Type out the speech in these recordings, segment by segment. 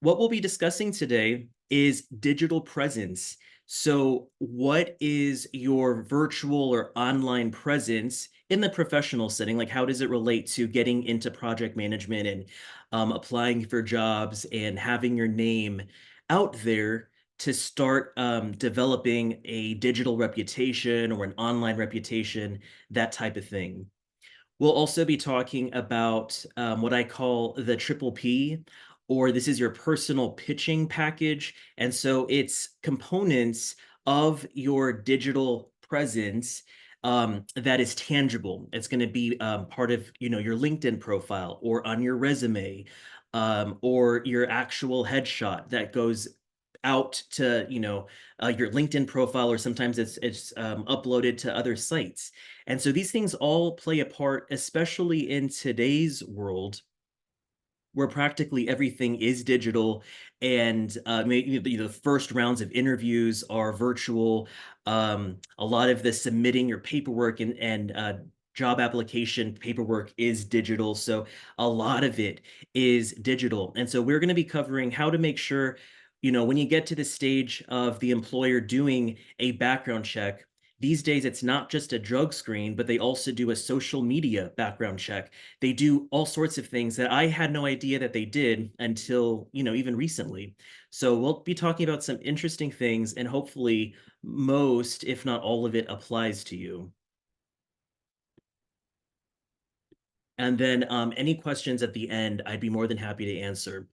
What we'll be discussing today is digital presence. So, what is your virtual or online presence in the professional setting? Like, how does it relate to getting into project management and applying for jobs and having your name out there to start developing a digital reputation or an online reputation, that type of thing? We'll also be talking about what I call the triple P, or this is your personal pitching package. And so it's components of your digital presence that is tangible. It's going to be part of your LinkedIn profile or on your resume, or your actual headshot that goes out to your LinkedIn profile, or sometimes it's uploaded to other sites. And so these things all play a part, especially in today's world where practically everything is digital, and maybe the first rounds of interviews are virtual. A lot of the submitting your paperwork and job application paperwork is digital. So a lot of it is digital. And so we're going to be covering how to make sure, when you get to the stage of the employer doing a background check. These days, it's not just a drug screen, but they also do a social media background check. They do all sorts of things that I had no idea that they did until, even recently. So we'll be talking about some interesting things, and hopefully most, if not all of it, applies to you. And then any questions at the end, I'd be more than happy to answer.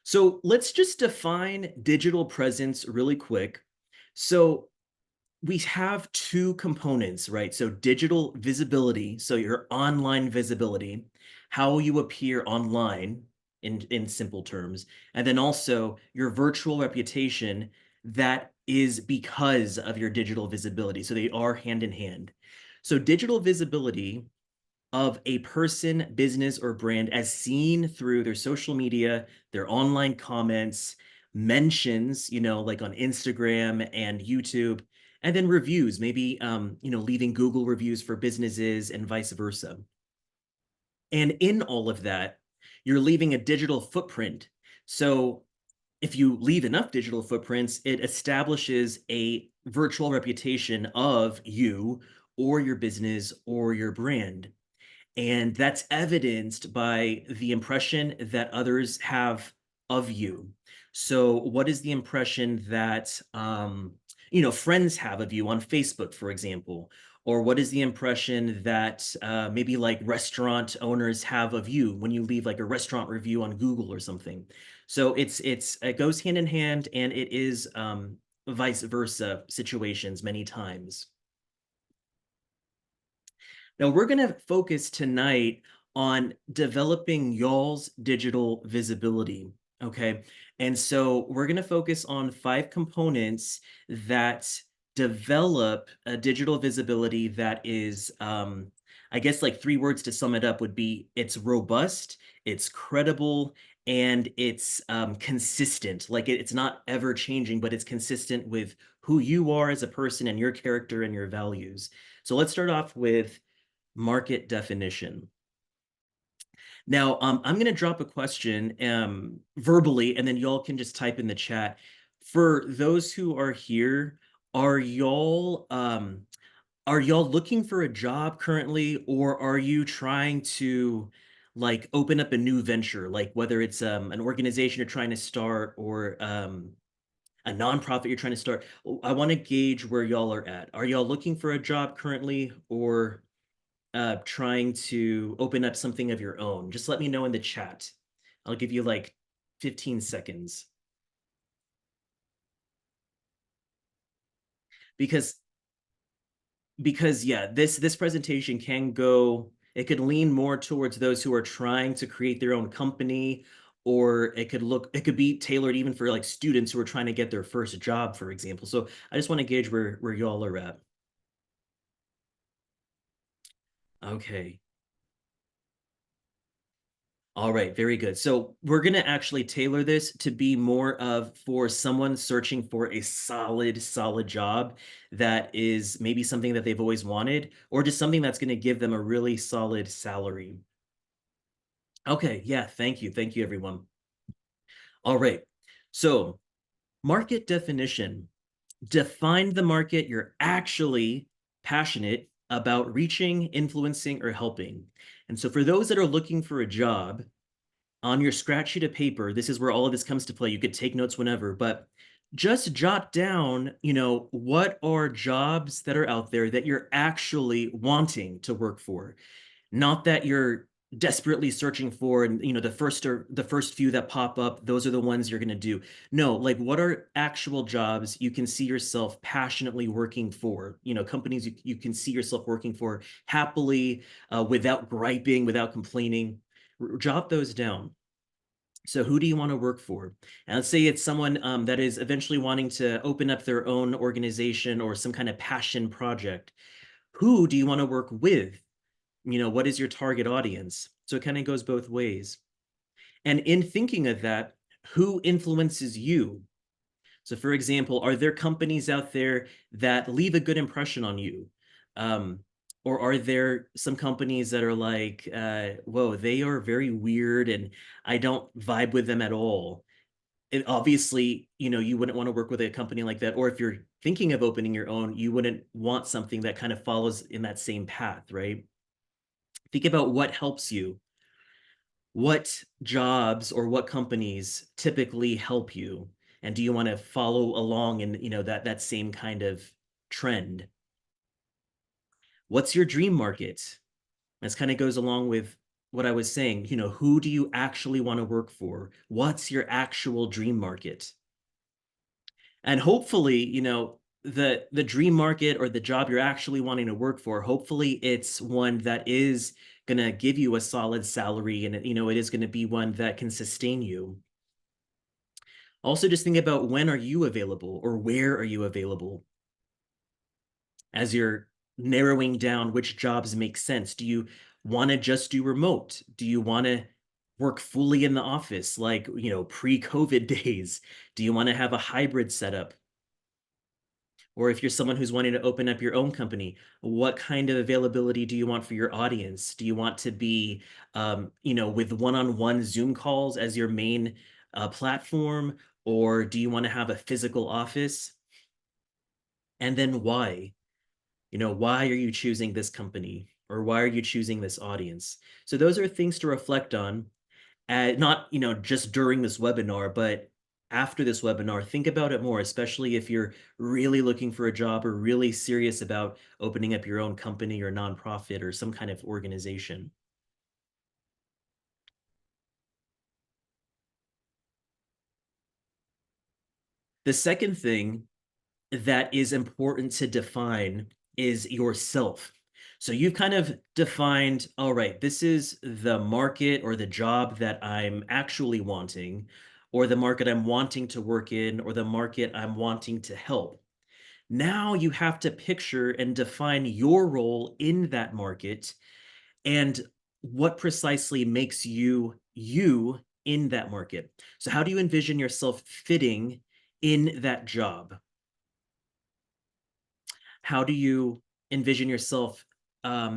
So let's just define digital presence really quick. So we have two components, right? So digital visibility, so your online visibility, how you appear online in simple terms, and then also your virtual reputation that is because of your digital visibility. So they are hand in hand. So digital visibility of a person, business, or brand as seen through their social media, their online comments, mentions, like on Instagram and YouTube, and then reviews, maybe, leaving Google reviews for businesses and vice versa. And in all of that, you're leaving a digital footprint. So if you leave enough digital footprints, it establishes a virtual reputation of you or your business or your brand. And that's evidenced by the impression that others have of you. So, what is the impression that friends have of you on Facebook, for example? Or what is the impression that maybe like restaurant owners have of you when you leave like a restaurant review on Google or something? So it goes hand in hand, and it is vice versa situations many times. Now, we're going to focus tonight on developing y'all's digital visibility. Okay. And so we're going to focus on 5 components that develop a digital visibility that is, I guess, like 3 words to sum it up would be it's robust, it's credible, and it's consistent. Like it's not ever changing, but it's consistent with who you are as a person and your character and your values. So let's start off with market definition. Now, I'm going to drop a question verbally, and then y'all can just type in the chat. For those who are here, are y'all looking for a job currently, or are you trying to like open up a new venture, like whether it's an organization you're trying to start or a nonprofit you're trying to start? I want to gauge where y'all are at. Are y'all looking for a job currently, or trying to open up something of your own? Just let me know in the chat. I'll give you like 15 seconds. Because yeah, this presentation can go, it could lean more towards those who are trying to create their own company, or it could be tailored even for like students who are trying to get their first job, for example. So I just want to gauge where y'all are at. Okay. All right, very good. So we're going to actually tailor this to be more of for someone searching for a solid job that is maybe something that they've always wanted, or just something that's going to give them a really solid salary. Okay, yeah, thank you. Thank you, everyone. All right. So, market definition. Define the market you're actually passionate about reaching, influencing, or helping. And so, for those that are looking for a job, on your scratch sheet of paper, this is where all of this comes to play. You could take notes whenever, but just jot down, what are jobs that are out there that you're actually wanting to work for, not that you're desperately searching for, and the first few that pop up, those are the ones you're going to do. No, like, what are actual jobs you can see yourself passionately working for, companies you can see yourself working for happily, without griping, without complaining. Jot those down. So who do you want to work for? And let's say it's someone that is eventually wanting to open up their own organization or some kind of passion project. Who do you want to work with? What is your target audience? So it kind of goes both ways. And in thinking of that, who influences you? So, for example, are there companies out there that leave a good impression on you? Um, or are there some companies that are like, whoa, they are very weird and I don't vibe with them at all? It, obviously, you wouldn't want to work with a company like that. Or if you're thinking of opening your own, you wouldn't want something that kind of follows in that same path, right? Think about what helps you. What jobs or what companies typically help you? And do you want to follow along in, that same kind of trend? What's your dream market? This kind of goes along with what I was saying. Who do you actually want to work for? What's your actual dream market? And hopefully, the dream market or the job you're actually wanting to work for, hopefully it's one that is going to give you a solid salary, and it is going to be one that can sustain you. Also, just think about, when are you available or where are you available as you're narrowing down which jobs make sense. Do you want to just do remote? Do you want to work fully in the office, like, pre-COVID days? Do you want to have a hybrid setup? Or if you're someone who's wanting to open up your own company, what kind of availability do you want for your audience? Do you want to be, with one-on-one Zoom calls as your main platform? Or do you want to have a physical office? And then why? Why are you choosing this company? Or why are you choosing this audience? So those are things to reflect on, not, just during this webinar, but after this webinar. Think about it more, especially if you're really looking for a job or really serious about opening up your own company or nonprofit or some kind of organization. The second thing that is important to define is yourself. So you've kind of defined, all right, this is the market or the job that I'm actually wanting, or the market I'm wanting to work in, or the market I'm wanting to help. Now you have to picture and define your role in that market, and what precisely makes you you in that market. So how do you envision yourself fitting in that job? How do you envision yourself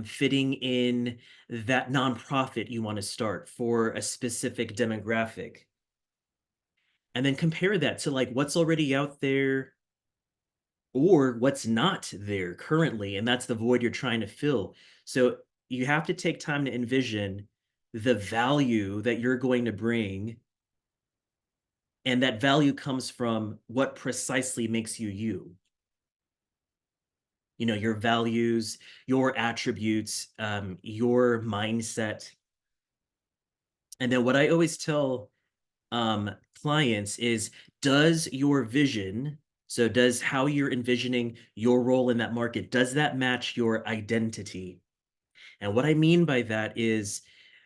fitting in that nonprofit you want to start for a specific demographic? And then compare that to, like, what's already out there or what's not there currently. And that's the void you're trying to fill. So you have to take time to envision the value that you're going to bring. And that value comes from what precisely makes you you. Your values, your attributes, your mindset. And then what I always tell clients is, does your vision, so does how you're envisioning your role in that market, does that match your identity? And what I mean by that is,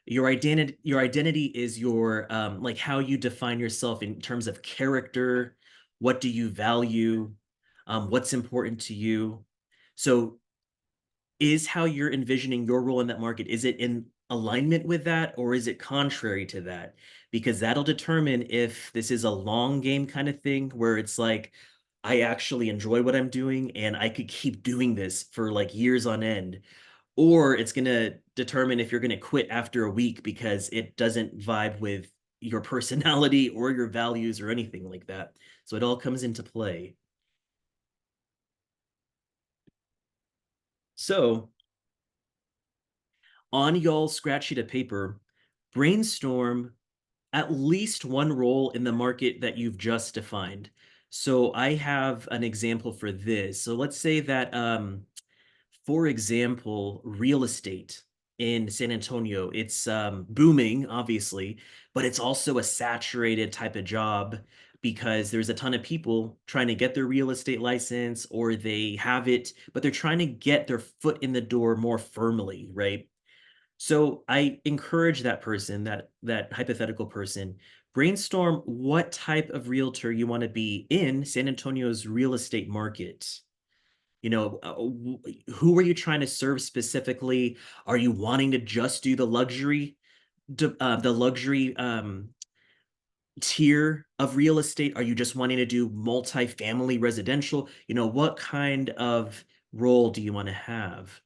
your identity is your, like, how you define yourself in terms of character. What do you value? What's important to you? So is how you're envisioning your role in that market, is it in alignment with that, or is it contrary to that? Because that'll determine if this is a long game kind of thing, where it's like, I actually enjoy what I'm doing and I could keep doing this for like years on end. Or it's going to determine if you're going to quit after a week because it doesn't vibe with your personality or your values or anything like that. So it all comes into play. So on y'all's scratch sheet of paper, brainstorm at least one role in the market that you've just defined. So I have an example for this. So let's say that, for example, real estate in San Antonio, it's booming, obviously, but it's also a saturated type of job because there's a ton of people trying to get their real estate license or they have it, but they're trying to get their foot in the door more firmly, right? So I encourage that person, that hypothetical person, brainstorm what type of realtor you want to be in San Antonio's real estate market. You know, who are you trying to serve specifically? Are you wanting to just do the luxury tier of real estate? Are you just wanting to do multifamily residential? You know, what kind of role do you want to have?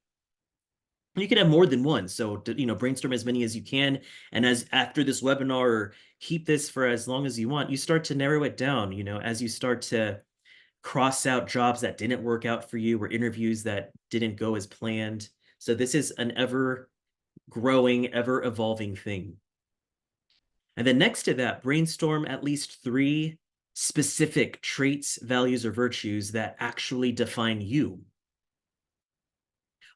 You can have more than one. So, you know, brainstorm as many as you can. And as after this webinar, or keep this for as long as you want, you start to narrow it down, you know, as you start to cross out jobs that didn't work out for you or interviews that didn't go as planned. So this is an ever growing, ever evolving thing. And then next to that, brainstorm at least 3 specific traits, values, or virtues that actually define you.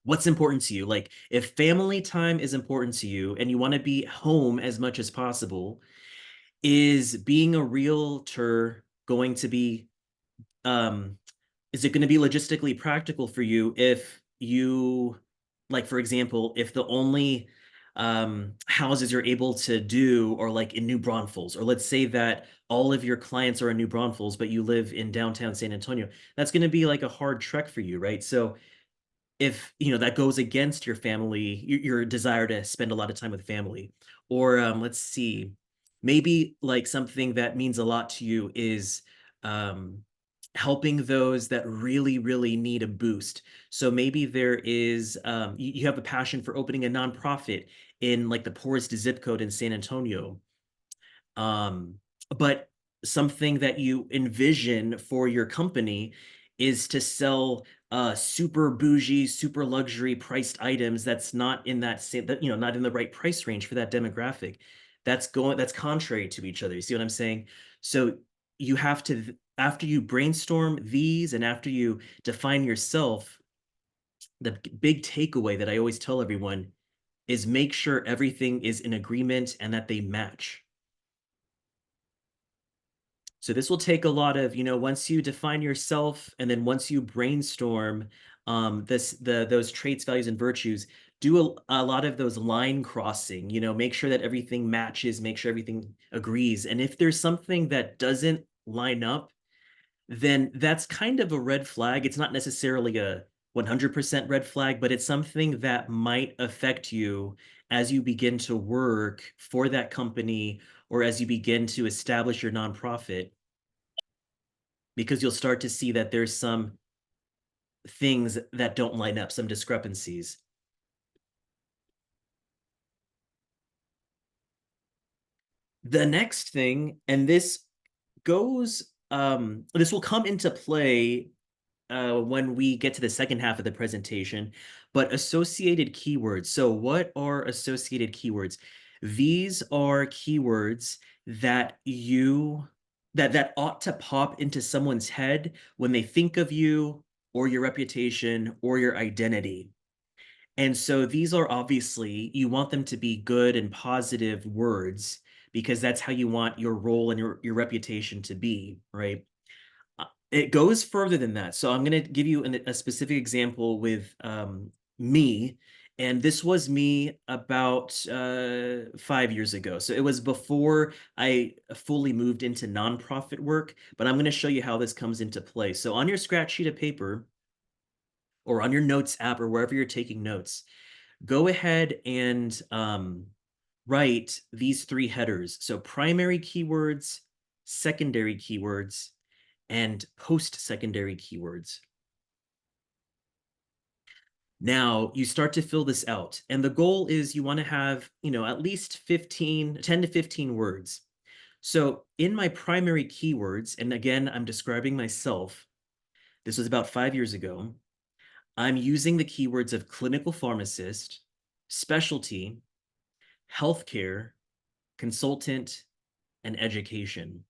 What's important to you? Like, if family time is important to you and you want to be home as much as possible, is being a realtor going to be um is it going to be logistically practical for you if you, like, for example, if the only houses you're able to do are like in New Braunfels, or let's say that all of your clients are in New Braunfels but you live in downtown San Antonio, that's going to be like a hard trek for you, right? So if you know that goes against your family, your desire to spend a lot of time with family, or let's see, maybe like something that means a lot to you is um, helping those that really, really need a boost. So maybe there is you have a passion for opening a nonprofit in like the poorest zip code in San Antonio, um, but something that you envision for your company is to sell super bougie, super luxury priced items that's not in that same, that, you know, not in the right price range for that demographic. That's contrary to each other. You see what I'm saying? So you have to, after you brainstorm these and after you define yourself, the big takeaway that I always tell everyone is make sure everything is in agreement and that they match. So this will take a lot of, you know, once you define yourself and then once you brainstorm those traits, values, and virtues, do a lot of those line crossing, you know, make sure that everything matches, make sure everything agrees. And if there's something that doesn't line up, then that's kind of a red flag. It's not necessarily a 100% red flag, but it's something that might affect you as you begin to work for that company or as you begin to establish your nonprofit, because you'll start to see that there's some things that don't line up, some discrepancies. The next thing, and this will come into play when we get to the second half of the presentation, but associated keywords. So what are associated keywords? These are keywords that that ought to pop into someone's head when they think of you or your reputation or your identity. And so these are obviously, you want them to be good and positive words because that's how you want your role and your reputation to be, right? It goes further than that. So I'm going to give you a specific example with me. And this was me about 5 years ago. So it was before I fully moved into nonprofit work, but I'm going to show you how this comes into play. So on your scratch sheet of paper or on your notes app or wherever you're taking notes, go ahead and write these 3 headers. So primary keywords, secondary keywords, and post-secondary keywords. Now you start to fill this out, and the goal is you want to have, you know, at least 10 to 15 words. So in my primary keywords, and again, I'm describing myself, this was about 5 years ago, I'm using the keywords of clinical pharmacist, specialty, healthcare, consultant, and education.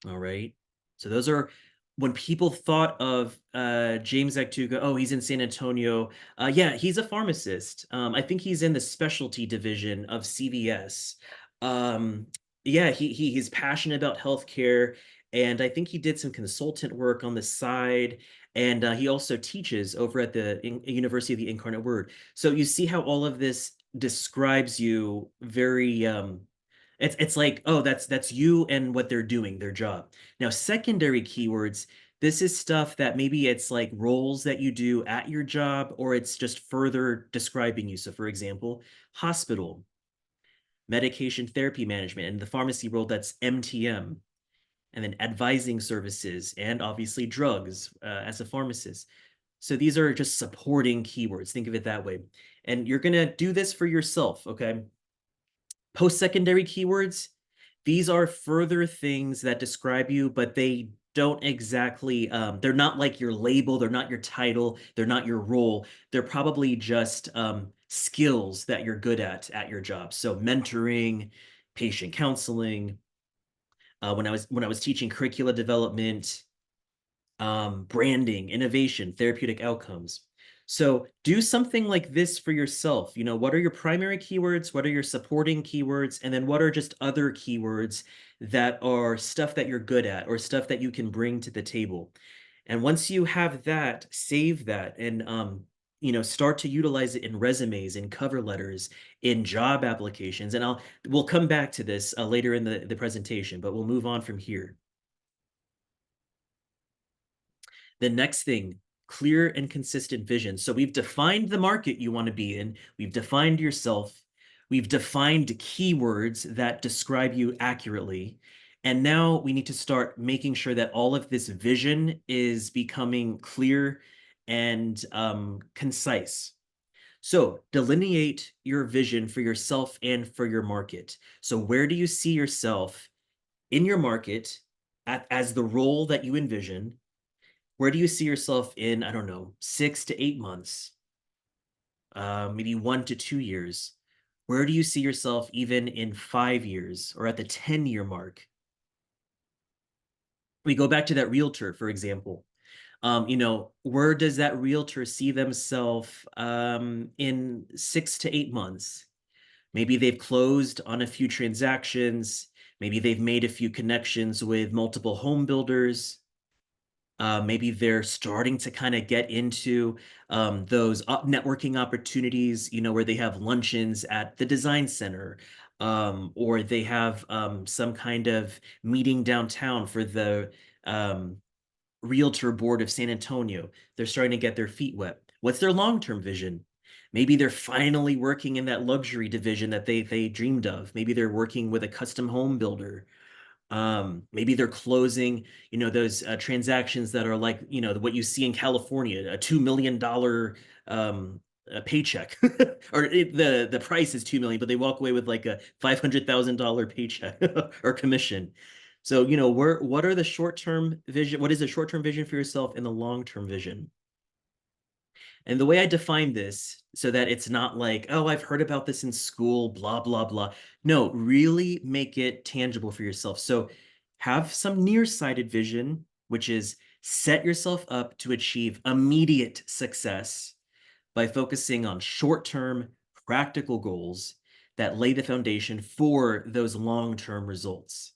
All right. So those are when people thought of James Agtuca, oh, he's in San Antonio. Yeah, he's a pharmacist. I think he's in the specialty division of CVS. Um, yeah, he's passionate about healthcare, and I think he did some consultant work on the side. And he also teaches over at the University of the Incarnate Word. So you see how all of this describes you very it's like, oh, that's you and what they're doing, their job. Now, secondary keywords, this is stuff that maybe it's like roles that you do at your job, or it's just further describing you. So, for example, hospital, medication therapy management, and the pharmacy world, that's MTM, and then advising services, and obviously drugs as a pharmacist. So these are just supporting keywords. Think of it that way. And you're going to do this for yourself, okay? Post-secondary keywords, these are further things that describe you, but they don't exactly, they're not like your label, they're not your title, they're not your role. They're probably just skills that you're good at your job. So mentoring, patient counseling, when I was teaching curricula development, branding, innovation, therapeutic outcomes. So do something like this for yourself. You know, what are your primary keywords? What are your supporting keywords? And then what are just other keywords that are stuff that you're good at or stuff that you can bring to the table? And once you have that, save that and start to utilize it in resumes, in cover letters, in job applications. And we'll come back to this later in the presentation, but we'll move on from here. The next thing, clear and consistent vision. So we've defined the market you want to be in. We've defined yourself. We've defined keywords that describe you accurately. And now we need to start making sure that all of this vision is becoming clear and concise. So delineate your vision for yourself and for your market. So where do you see yourself in your market as the role that you envision? Where do you see yourself in, I don't know, 6 to 8 months, maybe 1 to 2 years? Where do you see yourself even in 5 years or at the 10-year mark? We go back to that realtor, for example. Where does that realtor see themselves in 6 to 8 months? Maybe they've closed on a few transactions. Maybe they've made a few connections with multiple home builders. Maybe they're starting to kind of get into those networking opportunities, where they have luncheons at the design center, or they have some kind of meeting downtown for the Realtor Board of San Antonio. They're starting to get their feet wet. What's their long-term vision? Maybe they're finally working in that luxury division that they dreamed of. Maybe they're working with a custom home builder. Maybe they're closing, those transactions that are like, what you see in California, a $2 million paycheck, or the price is 2 million, but they walk away with like a $500,000 paycheck or commission. So, what are the short-term vision? What is the short-term vision for yourself and the long-term vision? And the way I define this so that it's not like, oh, I've heard about this in school, blah, blah, blah. No, really make it tangible for yourself. So have some nearsighted vision, which is set yourself up to achieve immediate success by focusing on short-term practical goals that lay the foundation for those long-term results.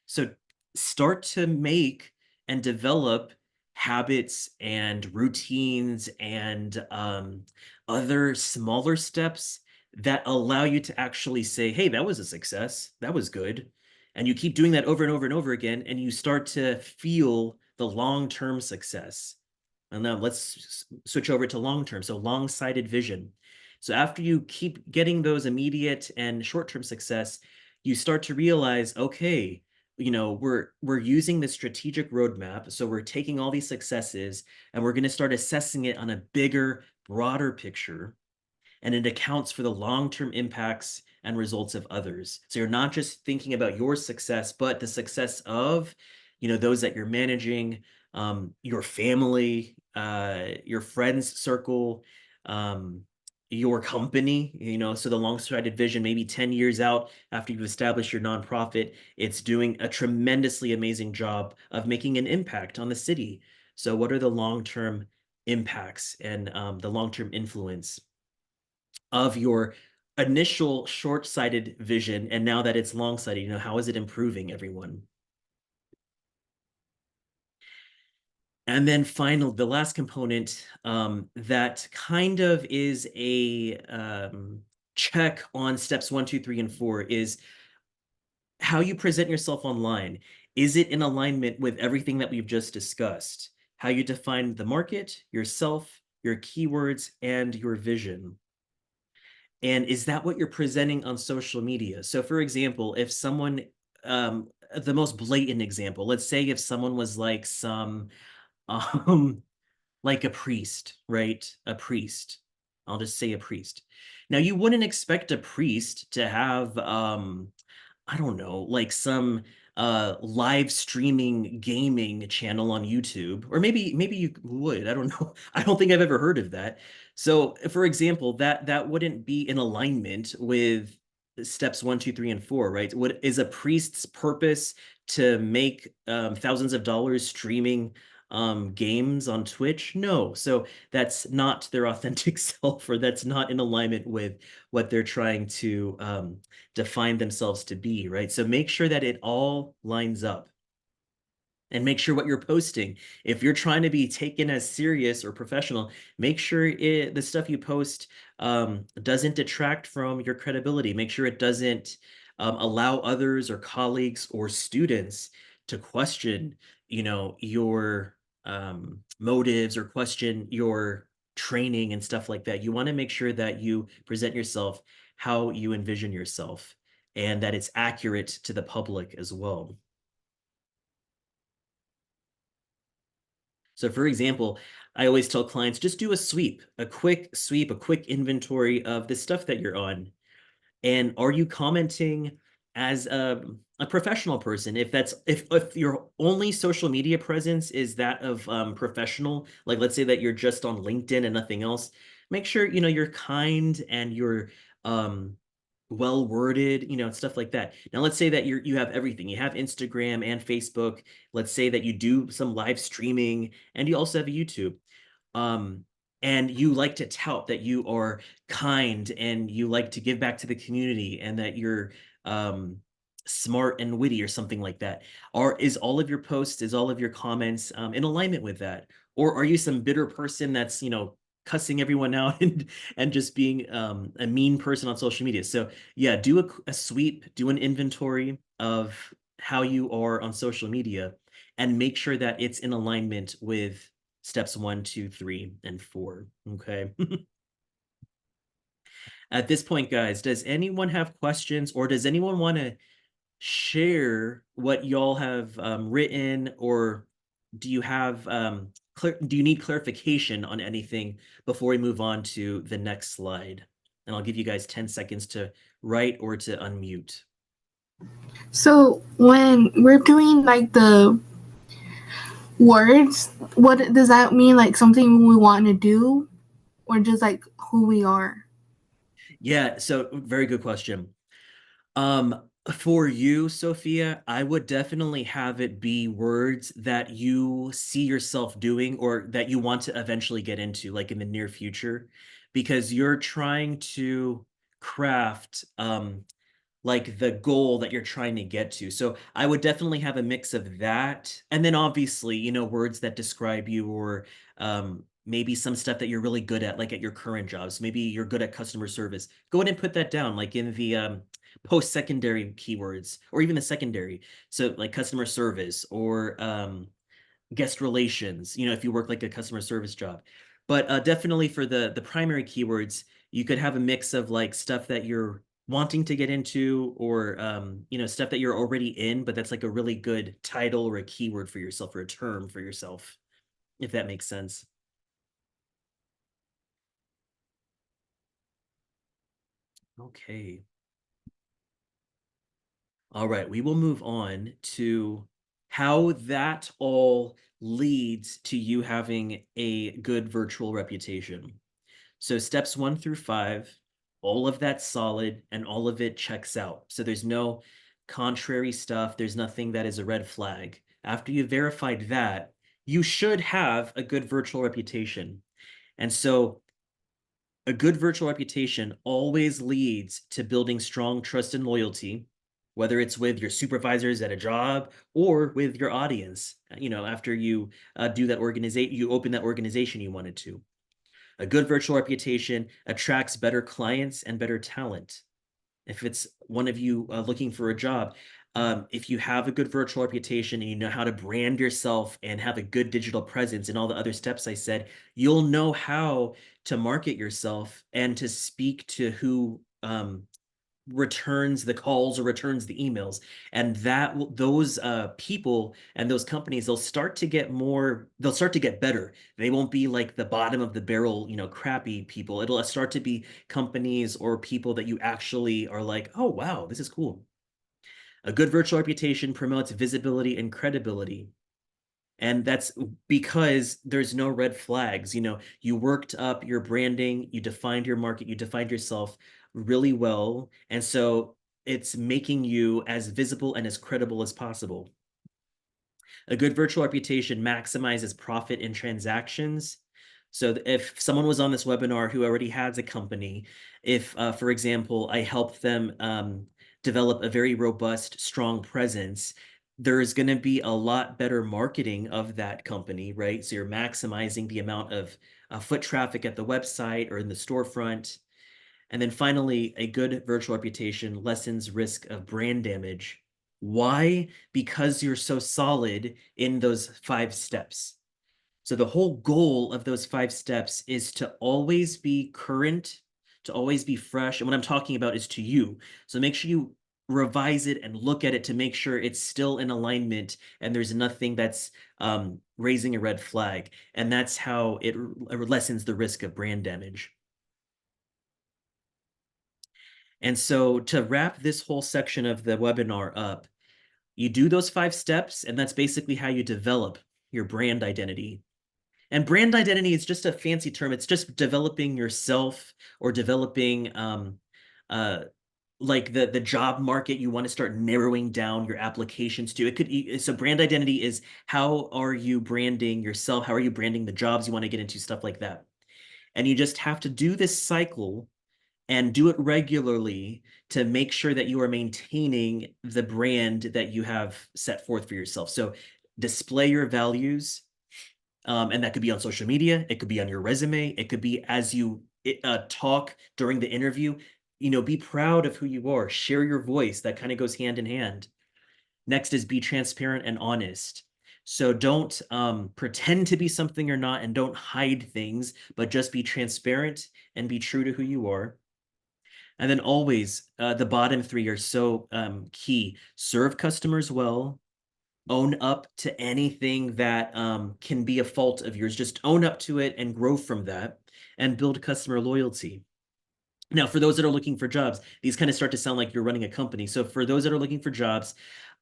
So start to make and develop habits and routines and other smaller steps that allow you to actually say, hey, that was a success. That was good. And you keep doing that over and over and over again, and you start to feel the long-term success. And now let's switch over to long-term. So long-sighted vision. So after you keep getting those immediate and short-term success, you start to realize, okay, we're using the strategic roadmap. So we're taking all these successes and we're going to start assessing it on a bigger, broader picture. And it accounts for the long-term impacts and results of others. So you're not just thinking about your success, but the success of, those that you're managing, your family, your friends circle, um, your company, so the long-sighted vision, maybe 10 years out after you've established your nonprofit, it's doing a tremendously amazing job of making an impact on the city. So what are the long-term impacts and the long-term influence of your initial short-sighted vision, and now that it's long-sighted, how is it improving everyone? And then final, the last component that kind of is a check on steps 1, 2, 3, and 4 is how you present yourself online. Is it in alignment with everything that we've just discussed? How you define the market, yourself, your keywords, and your vision. And is that what you're presenting on social media? So for example, if someone, the most blatant example, let's say if someone was like um, like a priest, right? A priest. I'll just say a priest. Now you wouldn't expect a priest to have, I don't know, like some live streaming gaming channel on YouTube, or maybe you would. I don't know. I don't think I've ever heard of that. So, for example, that wouldn't be in alignment with steps 1, 2, 3, and 4, right? What is a priest's purpose to make thousands of dollars streaming games on Twitch? No. So that's not their authentic self, or that's not in alignment with what they're trying to define themselves to be, right? So make sure that it all lines up, and make sure what you're posting, if you're trying to be taken as serious or professional, make sure the stuff you post doesn't detract from your credibility. Make sure it doesn't allow others or colleagues or students to question, your motives, or question your training and stuff like that. You want to make sure that you present yourself how you envision yourself, and that it's accurate to the public as well. So for example, I always tell clients, just do a sweep, a quick sweep, a quick inventory of the stuff that you're on. And are you commenting as a professional person? If your only social media presence is that of professional, like let's say that you're just on LinkedIn and nothing else, make sure you're kind and you're um, well worded, stuff like that. Now let's say that you have everything. You have Instagram and Facebook. Let's say that you do some live streaming and you also have a YouTube. Um, and you like to tout that you are kind and you like to give back to the community, and that you're um, smart and witty or something like that. Is all of your posts, is all of your comments in alignment with that? Or are you some bitter person that's, cussing everyone out and just being a mean person on social media? So yeah, do a sweep, do an inventory of how you are on social media, and make sure that it's in alignment with steps 1, 2, 3, and 4. Okay. At this point, guys, does anyone have questions, or does anyone want to share what y'all have written, or do you have do you need clarification on anything before we move on to the next slide? And I'll give you guys 10 seconds to write or to unmute. So when we're doing like the words, what does that mean? Like something we want to do, or just like who we are? Yeah, so very good question. For you, Sophia, I would definitely have it be words that you see yourself doing, or that you want to eventually get into, like in the near future, because you're trying to craft like the goal that you're trying to get to. So I would definitely have a mix of that. And then obviously, words that describe you, or maybe some stuff that you're really good at, like at your current jobs. Maybe you're good at customer service. Go ahead and put that down, like in the post-secondary keywords, or even the secondary. So like customer service, or guest relations, if you work like a customer service job. But definitely for the primary keywords, you could have a mix of like stuff that you're wanting to get into, or stuff that you're already in, but that's like a really good title or a keyword for yourself, or a term for yourself, if that makes sense. Okay. All right, we will move on to how that all leads to you having a good virtual reputation. So steps 1 through 5, all of that's solid and all of it checks out. So there's no contrary stuff. There's nothing that is a red flag. After you've verified that, you should have a good virtual reputation. And so a good virtual reputation always leads to building strong trust and loyalty, whether it's with your supervisors at a job or with your audience. After you do that organization, you open that organization you wanted to. A good virtual reputation attracts better clients and better talent. If it's one of you looking for a job, if you have a good virtual reputation and you know how to brand yourself and have a good digital presence and all the other steps I said, you'll know how to market yourself and to speak to who returns the calls or returns the emails. And those people and those companies, they'll start to get better. They won't be like the bottom of the barrel, crappy people. It'll start to be companies or people that you actually are like, oh wow, this is cool. A good virtual reputation promotes visibility and credibility. And that's because there's no red flags. You worked up your branding, you defined your market, you defined yourself really well. And so it's making you as visible and as credible as possible. A good virtual reputation maximizes profit in transactions. So if someone was on this webinar who already has a company, if, for example, I help them develop a very robust, strong presence, there's going to be a lot better marketing of that company, right? So you're maximizing the amount of foot traffic at the website or in the storefront. And then finally, a good virtual reputation lessens risk of brand damage. Why? Because you're so solid in those 5 steps. So the whole goal of those 5 steps is to always be current, to always be fresh. And what I'm talking about is to you. So make sure you revise it and look at it to make sure it's still in alignment and there's nothing that's raising a red flag. And that's how it lessens the risk of brand damage. And so to wrap this whole section of the webinar up, you do those 5 steps, and that's basically how you develop your brand identity. And brand identity is just a fancy term. It's just developing yourself or developing uh, like the job market you want to start narrowing down your applications to. So brand identity is how are you branding yourself? How are you branding the jobs you want to get into, stuff like that. And you just have to do this cycle and do it regularly to make sure that you are maintaining the brand that you have set forth for yourself. So display your values, and that could be on social media. It could be on your resume. It could be as you talk during the interview. Be proud of who you are. Share your voice. That kind of goes hand in hand. Next is be transparent and honest. So don't pretend to be something you're not and don't hide things, but just be transparent and be true to who you are. And then always, the bottom 3 are so key. Serve customers well, own up to anything that can be a fault of yours. Just own up to it and grow from that and build customer loyalty. Now, for those that are looking for jobs, these kind of start to sound like you're running a company. So for those that are looking for jobs,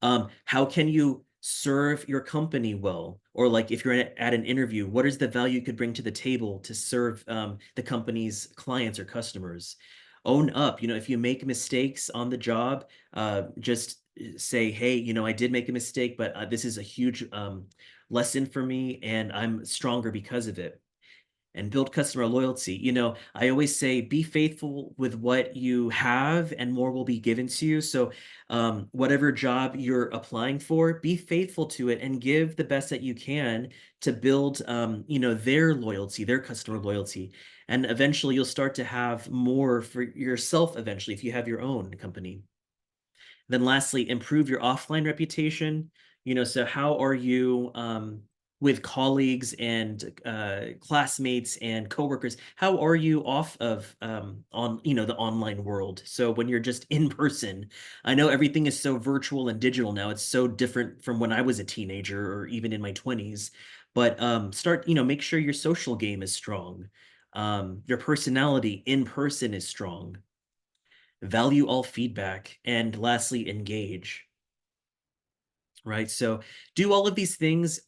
how can you serve your company well? Or like if you're at an interview, what is the value you could bring to the table to serve the company's clients or customers? Own up. If you make mistakes on the job, just say, hey, I did make a mistake, but this is a huge lesson for me and I'm stronger because of it. And build customer loyalty. I always say be faithful with what you have and more will be given to you. So whatever job you're applying for, be faithful to it and give the best that you can to build their loyalty, their customer loyalty. And eventually you'll start to have more for yourself eventually if you have your own company. Then lastly, improve your offline reputation. So how are you with colleagues and classmates and coworkers? How are you off of on the online world? So when you're just in person, I know everything is so virtual and digital now. It's so different from when I was a teenager or even in my 20s. But make sure your social game is strong. Your personality in person is strong. value all feedback, and lastly, engage. Right. So do all of these things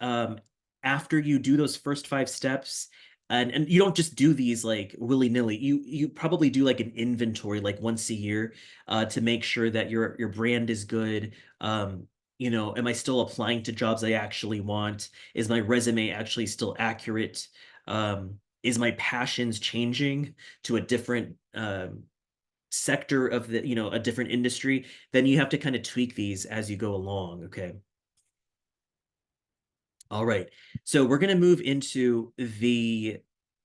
after you do those first 5 steps. And you don't just do these like willy-nilly. You probably do like an inventory like once a year to make sure that your brand is good. Am I still applying to jobs I actually want? Is my resume actually still accurate? Is my passions changing to a different sector of a different industry? Then you have to kind of tweak these as you go along. Okay. All right. So we're going to move into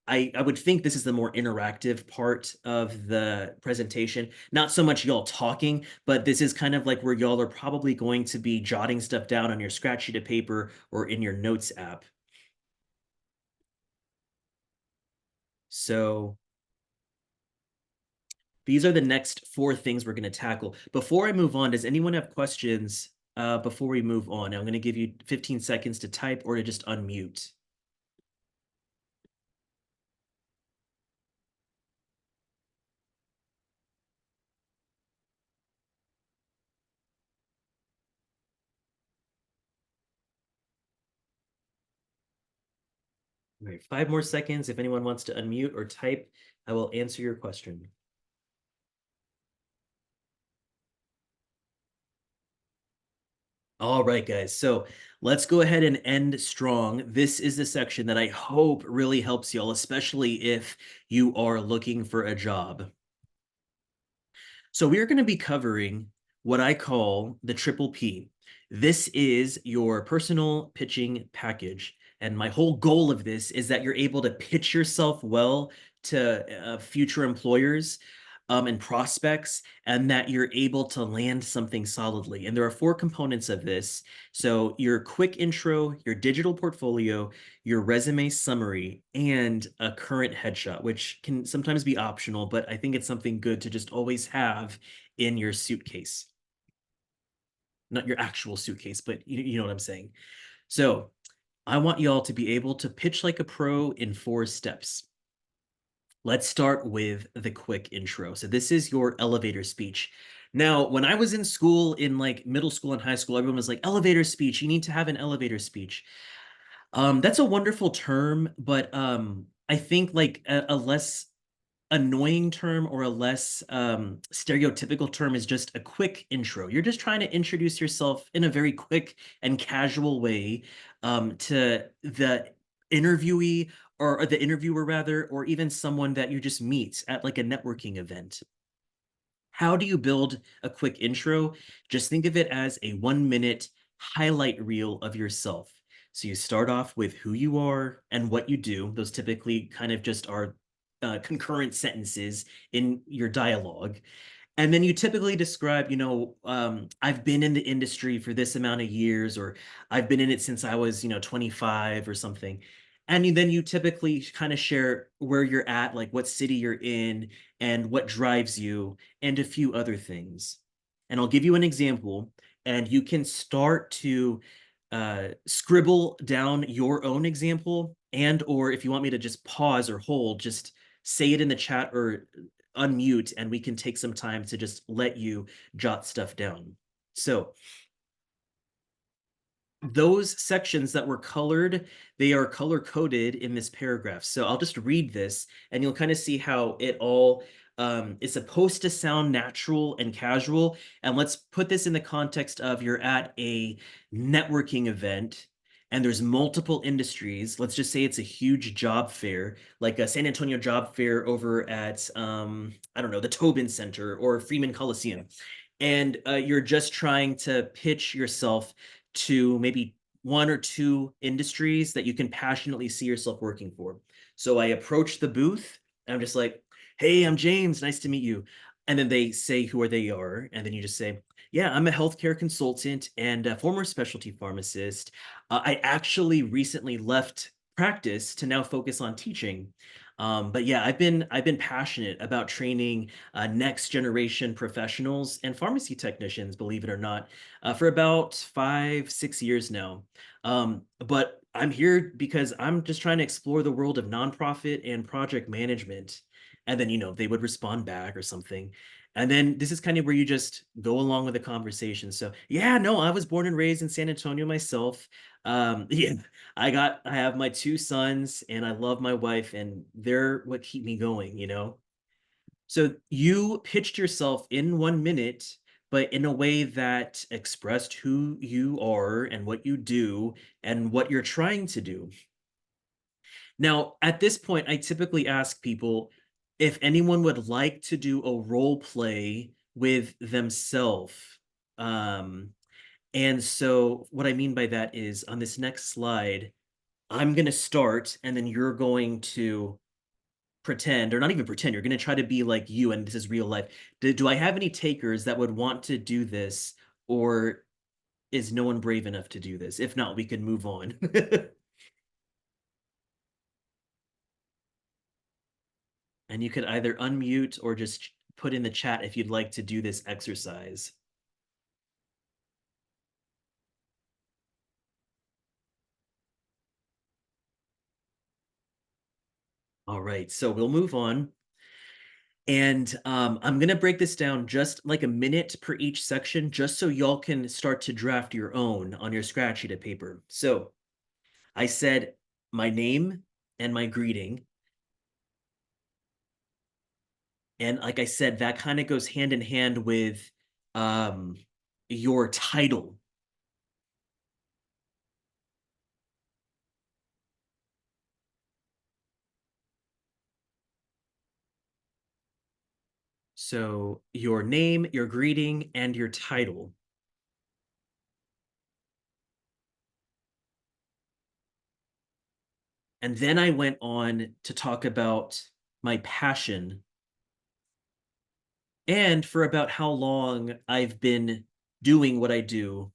I would think this is the more interactive part of the presentation. Not so much y'all talking, but this is kind of like where y'all are probably going to be jotting stuff down on your scratch sheet of paper or in your notes app. So these are the next 4 things we're going to tackle. Before I move on, does anyone have questions before we move on? I'm going to give you 15 seconds to type or to just unmute. All right, 5 more seconds. If anyone wants to unmute or type, I will answer your question. All right, guys. So let's go ahead and end strong. This is the section that I hope really helps y'all, especially if you are looking for a job. So we are going to be covering what I call the triple P. This is your personal pitching package. And my whole goal of this is that you're able to pitch yourself well to future employers and prospects, and that you're able to land something solidly. And there are 4 components of this. So your quick intro, your digital portfolio, your resume summary, and a current headshot, which can sometimes be optional, but I think it's something good to just always have in your suitcase. Not your actual suitcase, but you know what I'm saying. So I want y'all to be able to pitch like a pro in 4 steps. Let's start with the quick intro. So this is your elevator speech. Now, when I was in school, in like middle school and high school, everyone was like, elevator speech, you need to have an elevator speech. That's a wonderful term, but I think like a less annoying term or a less stereotypical term is just a quick intro. You're just trying to introduce yourself in a very quick and casual way to the interviewee or the interviewer rather, or even someone that you just meet at like a networking event. How do you build a quick intro? Just think of it as a 1 minute highlight reel of yourself. So you start off with who you are and what you do. Those typically kind of just are concurrent sentences in your dialogue. And then you typically describe, I've been in the industry for this amount of years, or I've been in it since I was, 25 or something. And then you typically kind of share where you're at, like what city you're in and what drives you, and a few other things. And I'll give you an example, and you can start to scribble down your own example, and or if you want me to just pause or hold, just say it in the chat or unmute, and we can take some time to just let you jot stuff down. So those sections that were colored, they are color coded in this paragraph. So I'll just read this and you'll kind of see how it all is supposed to sound natural and casual. And let's put this in the context of you're at a networking event and there's multiple industries. Let's just say it's a huge job fair, like a San Antonio job fair over at, I don't know, the Tobin Center or Freeman Coliseum. And you're just trying to pitch yourself to maybe 1 or 2 industries that you can passionately see yourself working for. So I approach the booth and I'm just like, hey, I'm James, nice to meet you. And then they say who they are. And then you just say, yeah, I'm a healthcare consultant and a former specialty pharmacist. I actually recently left practice to now focus on teaching. But yeah, I've been passionate about training next generation professionals and pharmacy technicians, believe it or not, for about 5, 6 years now. But I'm here because I'm just trying to explore the world of nonprofit and project management. And then, they would respond back or something. And then this is kind of where you just go along with the conversation. So yeah, no, I was born and raised in San Antonio myself. Yeah, I have my two sons and I love my wife and they're what keep me going, you know? So you pitched yourself in 1 minute, but in a way that expressed who you are and what you do and what you're trying to do. Now, at this point, I typically ask people if anyone would like to do a role play with themselves. Um, and so, what I mean by that is on this next slide, I'm going to start, and then you're going to pretend, or not even pretend, you're going to try to be like you, and this is real life. Do I have any takers that would want to do this, or is no one brave enough to do this? If not, we can move on. And you could either unmute or just put in the chat if you'd like to do this exercise. All right, so we'll move on. And I'm going to break this down just like a minute per each section, just so y'all can start to draft your own on your scratch sheet of paper. So I said my name and my greeting. And like I said, that kind of goes hand in hand with um, your title. So your name, your greeting, and your title. And then I went on to talk about my passion and for about how long I've been doing what I do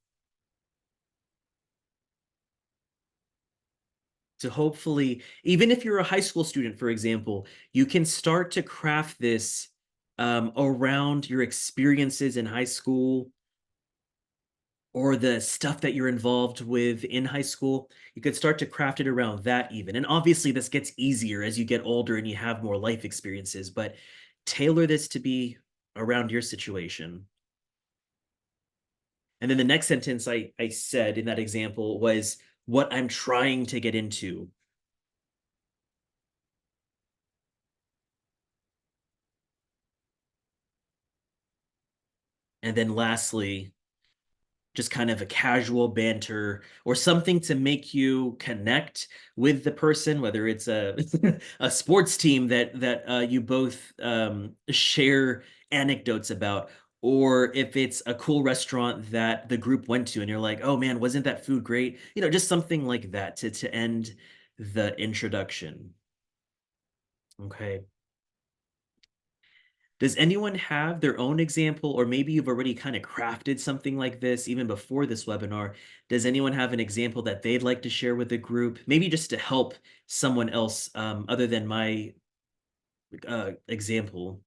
to hopefully, even if you're a high school student, for example, you can start to craft this around your experiences in high school or the stuff that you're involved with in high school. You could start to craft it around that even. And obviously, this gets easier as you get older and you have more life experiences, but tailor this to be around your situation. And then the next sentence I said in that example was what I'm trying to get into. And then lastly, just kind of a casual banter or something to make you connect with the person, whether it's a a sports team that you both share anecdotes about, or if it's a cool restaurant that the group went to and you're like, oh man, wasn't that food great? You know, just something like that to end the introduction. Okay. Does anyone have their own example, or maybe you've already kind of crafted something like this even before this webinar? Does anyone have an example that they'd like to share with the group? Maybe just to help someone else other than my example.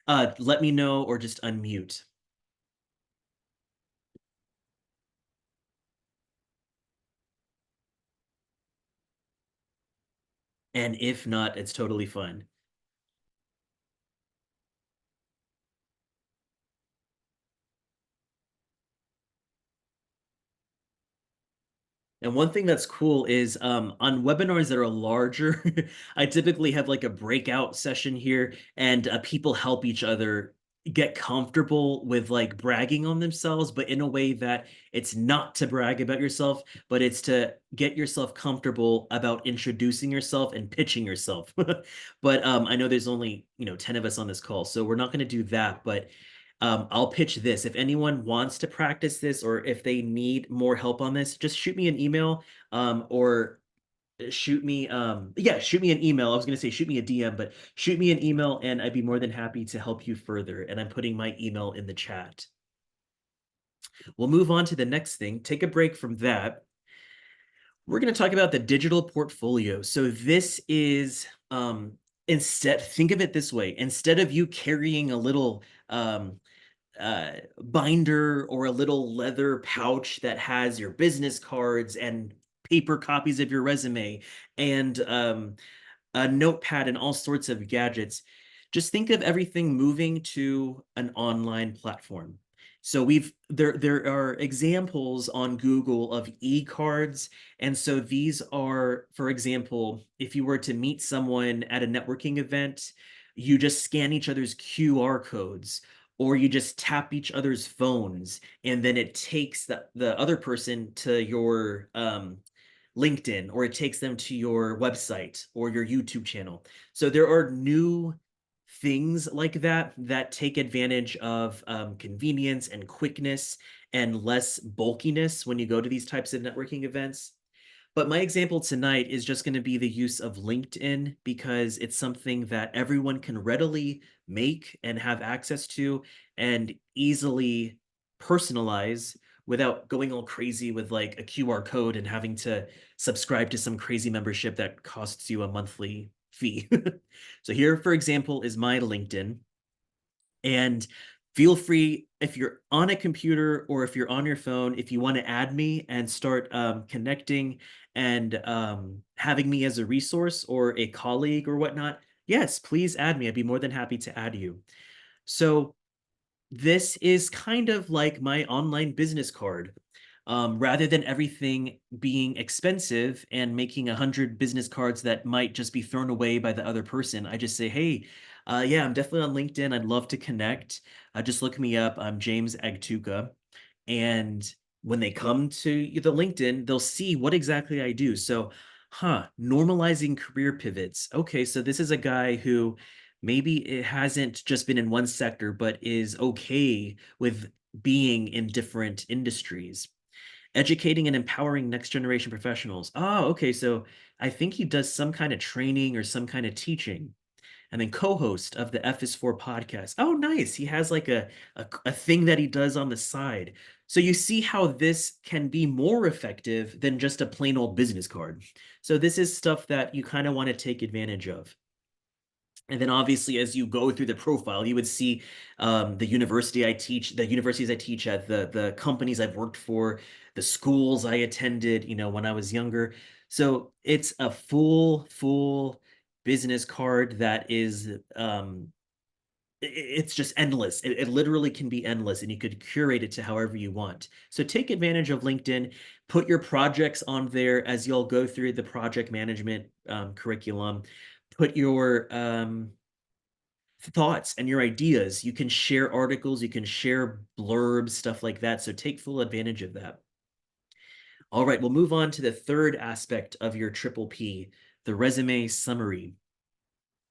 Let me know or just unmute. And if not, it's totally fine. And one thing that's cool is on webinars that are larger, I typically have like a breakout session here and people help each other get comfortable with like bragging on themselves, but in a way that it's not to brag about yourself, but it's to get yourself comfortable about introducing yourself and pitching yourself. But I know there's only, 10 of us on this call, so we're not going to do that, but I'll pitch this. If anyone wants to practice this or if they need more help on this, just shoot me an email or shoot me an email. I was going to say shoot me a DM, but shoot me an email and I'd be more than happy to help you further. And I'm putting my email in the chat. We'll move on to the next thing. Take a break from that. We're going to talk about the digital portfolio. So this is instead, think of it this way. Instead of you carrying a little binder or a little leather pouch that has your business cards and paper copies of your resume and a notepad and all sorts of gadgets. Just think of everything moving to an online platform. So there are examples on Google of e-cards. And so these are, for example, if you were to meet someone at a networking event, you just scan each other's QR codes, or you just tap each other's phones, and then it takes the other person to your LinkedIn, or it takes them to your website or your YouTube channel. So there are new things like that that take advantage of convenience and quickness and less bulkiness when you go to these types of networking events. But my example tonight is just going to be the use of LinkedIn because it's something that everyone can readily make and have access to and easily personalize without going all crazy with like a QR code and having to subscribe to some crazy membership that costs you a monthly fee. So here, for example, is my LinkedIn. And feel free, if you're on a computer or if you're on your phone, if you want to add me and start connecting and having me as a resource or a colleague or whatnot, yes, please add me. I'd be more than happy to add you. So this is kind of like my online business card. Rather than everything being expensive and making 100 business cards that might just be thrown away by the other person, I just say, hey, yeah, I'm definitely on LinkedIn. I'd love to connect. Just look me up. I'm James Agtuca. And when they come to the LinkedIn, they'll see what exactly I do. So, normalizing career pivots. Okay, so this is a guy who maybe it hasn't just been in one sector, but is okay with being in different industries. Educating and empowering next generation professionals. Oh, okay. So I think he does some kind of training or some kind of teaching. And then co-host of the F is for podcast. Oh, nice. He has like a thing that he does on the side. So you see how this can be more effective than just a plain old business card. So this is stuff that you kind of want to take advantage of. And then obviously, as you go through the profile, you would see the universities I teach at, the companies I've worked for, the schools I attended, when I was younger. So it's a full business card that is it's just endless. It literally can be endless, and you could curate it to however you want. So take advantage of LinkedIn, put your projects on there as you'll go through the project management curriculum. Put your thoughts and your ideas. You can share articles, you can share blurbs, stuff like that. So take full advantage of that. All right, we'll move on to the third aspect of your triple P, the resume summary.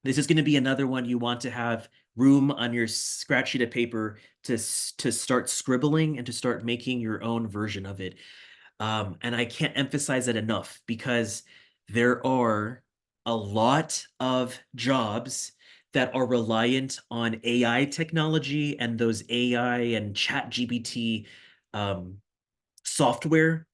This is going to be another one you want to have room on your scratch sheet of paper to start scribbling and to start making your own version of it. And I can't emphasize it enough because there are a lot of jobs that are reliant on AI technology and those AI and chat GPT um, software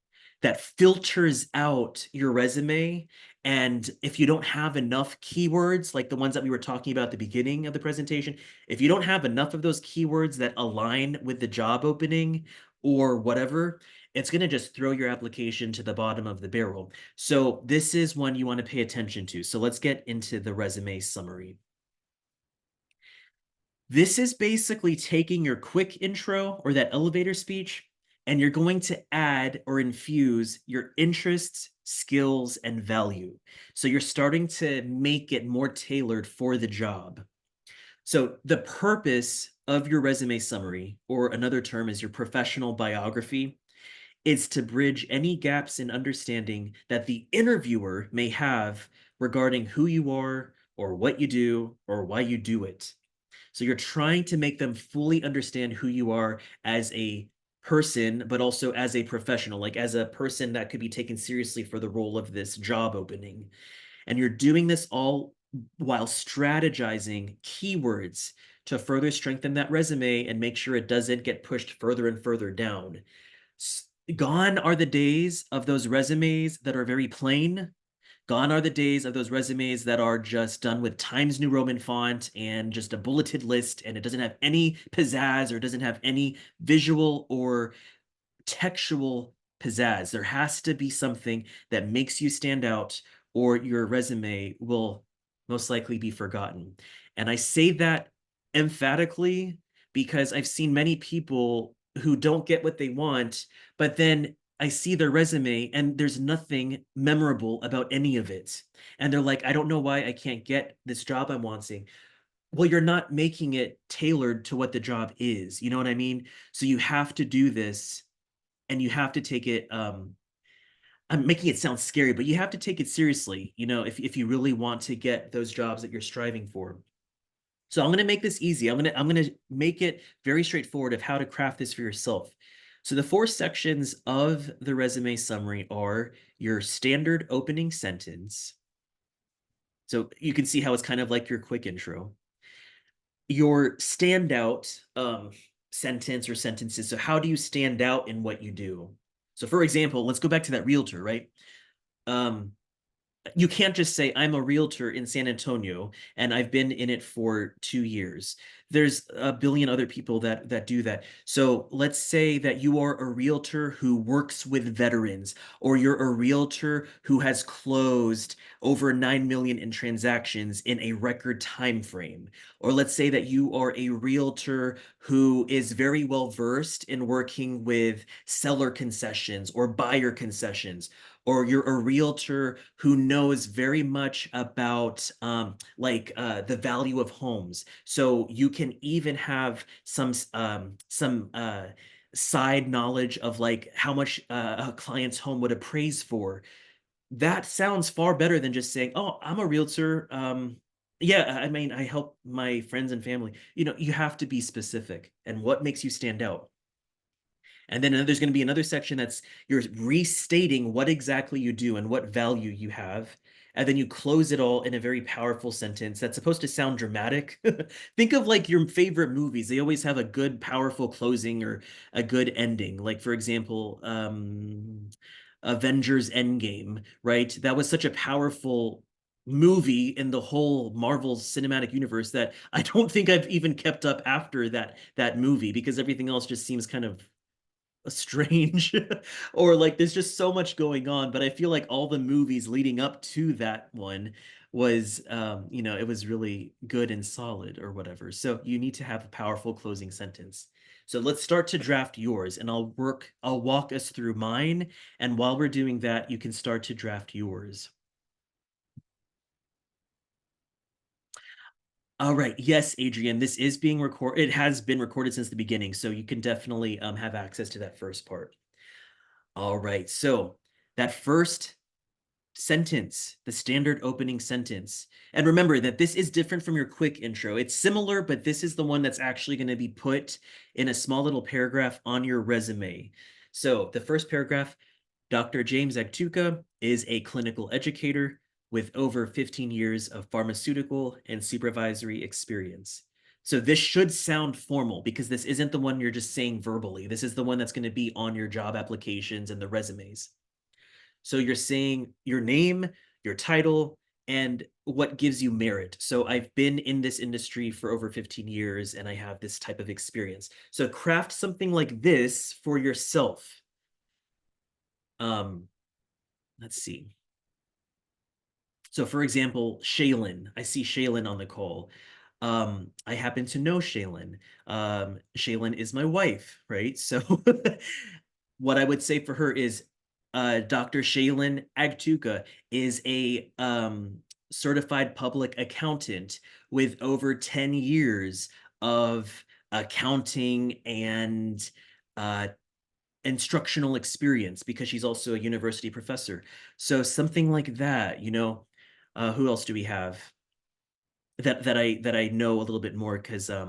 that filters out your resume. And if you don't have enough keywords, like the ones that we were talking about at the beginning of the presentation, if you don't have enough of those keywords that align with the job opening or whatever, it's going to just throw your application to the bottom of the barrel. So this is one you want to pay attention to. So let's get into the resume summary. This is basically taking your quick intro or that elevator speech, and you're going to add or infuse your interests, skills, and value. So you're starting to make it more tailored for the job. So the purpose of your resume summary, or another term is your professional biography, is to bridge any gaps in understanding that the interviewer may have regarding who you are or what you do or why you do it. So you're trying to make them fully understand who you are as a person, but also as a professional, like as a person that could be taken seriously for the role of this job opening. And you're doing this all while strategizing keywords to further strengthen that resume and make sure it doesn't get pushed further and further down. Gone are the days of those resumes that are very plain. Gone are the days of those resumes that are just done with Times New Roman font and just a bulleted list, and it doesn't have any pizzazz or doesn't have any visual or textual pizzazz. There has to be something that makes you stand out, or your resume will most likely be forgotten. And I say that emphatically because I've seen many people who don't get what they want, but then I see their resume and there's nothing memorable about any of it. And they're like, I don't know why I can't get this job I'm wanting. Well, you're not making it tailored to what the job is. You know what I mean? So you have to do this and you have to take it. I'm making it sound scary, but you have to take it seriously, if you really want to get those jobs that you're striving for. So I'm going to make this easy. I'm going to make it very straightforward of how to craft this for yourself. So the four sections of the resume summary are your standard opening sentence. So you can see how it's kind of like your quick intro. Your standout sentence or sentences. So how do you stand out in what you do? So for example, let's go back to that realtor, right? Um, you can't just say I'm a realtor in San Antonio and I've been in it for 2 years. There's a billion other people that do that. So let's say that you are a realtor who works with veterans, or you're a realtor who has closed over 9 million in transactions in a record time frame. Or let's say that you are a realtor who is very well versed in working with seller concessions or buyer concessions, or you're a realtor who knows very much about the value of homes. So you can even have some side knowledge of like how much a client's home would appraise for. That sounds far better than just saying, "Oh, I'm a realtor." Yeah, I mean, I help my friends and family. You have to be specific and what makes you stand out. And then there's going to be another section that's you're restating what exactly you do and what value you have. And then you close it all in a very powerful sentence that's supposed to sound dramatic. Think of like your favorite movies. They always have a good, powerful closing or a good ending. Like, for example, Avengers Endgame, right? That was such a powerful movie in the whole Marvel Cinematic Universe that I don't think I've even kept up after that movie because everything else just seems kind of strange or like there's just so much going on. But I feel like all the movies leading up to that one was it was really good and solid or whatever. So you need to have a powerful closing sentence. So let's start to draft yours, and I'll walk us through mine, and while we're doing that you can start to draft yours. All right. Yes, Adrian, this is being recorded. It has been recorded since the beginning, so you can definitely have access to that first part. All right. So that first sentence, the standard opening sentence. And remember that this is different from your quick intro. It's similar, but this is the one that's actually going to be put in a small little paragraph on your resume. So the first paragraph, Dr. James Agtuca is a clinical educator with over 15 years of pharmaceutical and supervisory experience. So this should sound formal because this isn't the one you're just saying verbally. This is the one that's going to be on your job applications and the resumes. So you're saying your name, your title, and what gives you merit. So I've been in this industry for over 15 years and I have this type of experience. So craft something like this for yourself. Um, let's see. So for example, Shaylin, I see Shaylin on the call. I happen to know Shaylin. Shaylin is my wife, right? So what I would say for her is Dr. Shaylin Agtuca is a certified public accountant with over 10 years of accounting and uh, instructional experience because she's also a university professor. So something like that. Who else do we have that I know a little bit more because I